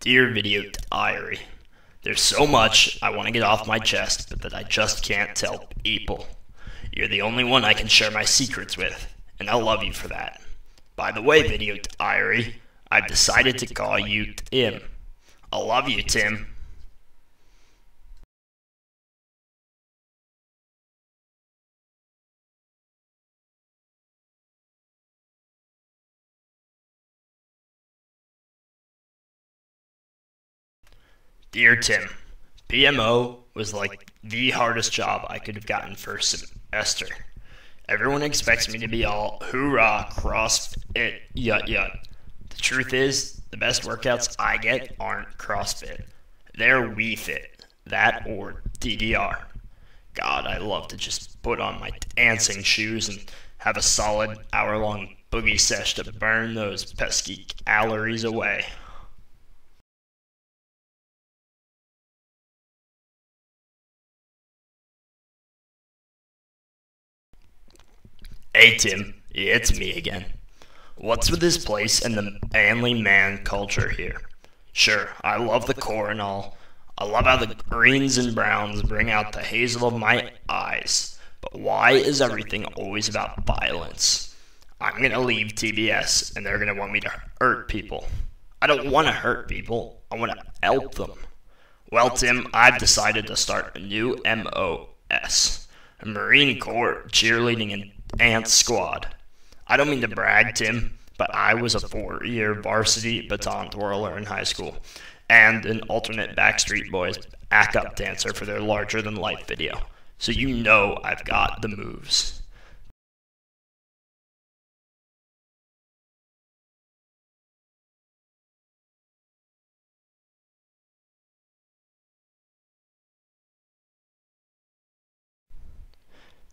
Dear Video Diary, there's so much I want to get off my chest, but that I just can't tell people. You're the only one I can share my secrets with, and I love you for that. By the way, Video Diary, I've decided to call you Tim. I love you, Tim. Dear Tim, PMO was like the hardest job I could have gotten first semester. Everyone expects me to be all hoorah, CrossFit, yut yut. The truth is, the best workouts I get aren't CrossFit. They're Wii Fit, that or DDR. God, I love to just put on my dancing shoes and have a solid hour-long boogie sesh to burn those pesky calories away. Hey Tim, it's me again. What's with this place and the manly man culture here? Sure, I love the core and all. I love how the greens and browns bring out the hazel of my eyes. But why is everything always about violence? I'm gonna leave TBS and they're gonna want me to hurt people. I don't want to hurt people, I want to help them. Well, Tim, I've decided to start a new MOS. A Marine Corps cheerleading and dance squad. I don't mean to brag, Tim, but I was a 4-year varsity baton twirler in high school, and an alternate Backstreet Boys backup dancer for their larger-than-life video. So you know I've got the moves.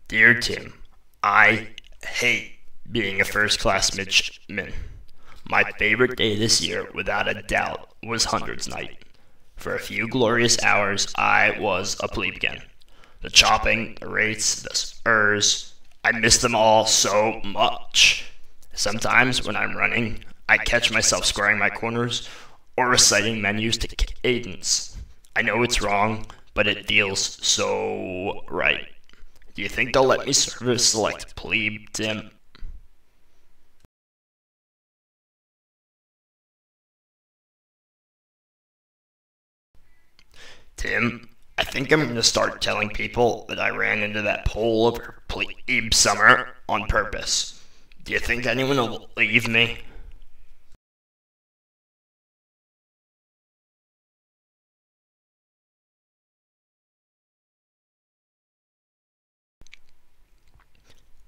Dear Tim, I hate being a first-class midshipman. My favorite day this year, without a doubt, was Hundreds Night. For a few glorious hours, I was a plebe again. The chopping, the rates, the spurs, I miss them all so much. Sometimes when I'm running, I catch myself squaring my corners or reciting menus to cadence. I know it's wrong, but it feels so right. Do you think they'll let me serve as select plebe, Tim? Tim, I think I'm going to start telling people that I ran into that pole over plebe summer on purpose. Do you think anyone will believe me?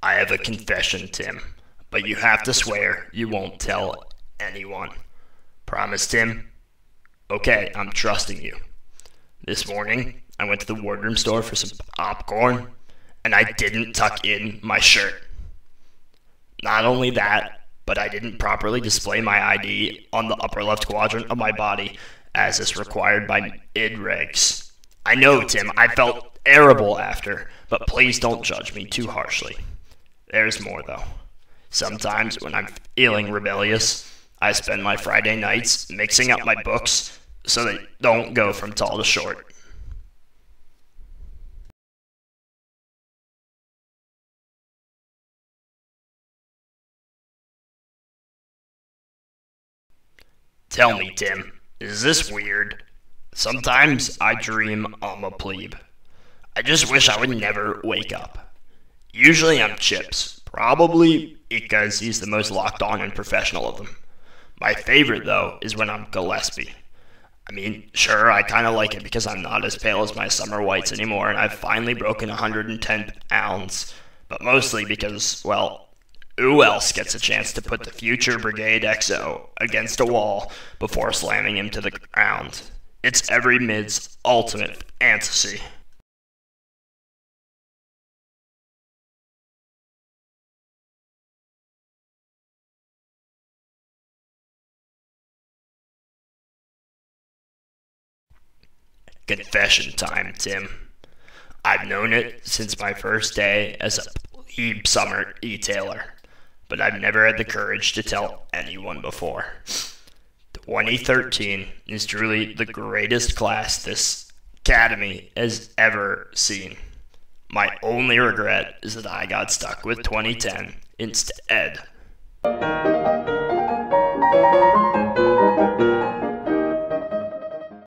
I have a confession, Tim, but you have to swear you won't tell anyone. Promise, Tim? Okay, I'm trusting you. This morning, I went to the wardroom store for some popcorn, and I didn't tuck in my shirt. Not only that, but I didn't properly display my ID on the upper left quadrant of my body, as is required by id regs. I know, Tim, I felt terrible after, but please don't judge me too harshly. There's more, though. Sometimes, when I'm feeling rebellious, I spend my Friday nights mixing up my books so they don't go from tall to short. Tell me, Tim, is this weird? Sometimes I dream I'm a plebe. I just wish I would never wake up. Usually I'm Chips, probably because he's the most locked on and professional of them. My favorite, though, is when I'm Gillespie. I mean, sure, I kind of like it because I'm not as pale as my summer whites anymore, and I've finally broken 110 pounds. But mostly because, well, who else gets a chance to put the future Brigade XO against a wall before slamming him to the ground? It's every mid's ultimate fantasy. Confession time, Tim. I've known it since my first day as a plebe summer detailer, but I've never had the courage to tell anyone before. The 2013 is truly the greatest class this academy has ever seen. My only regret is that I got stuck with 2010 instead.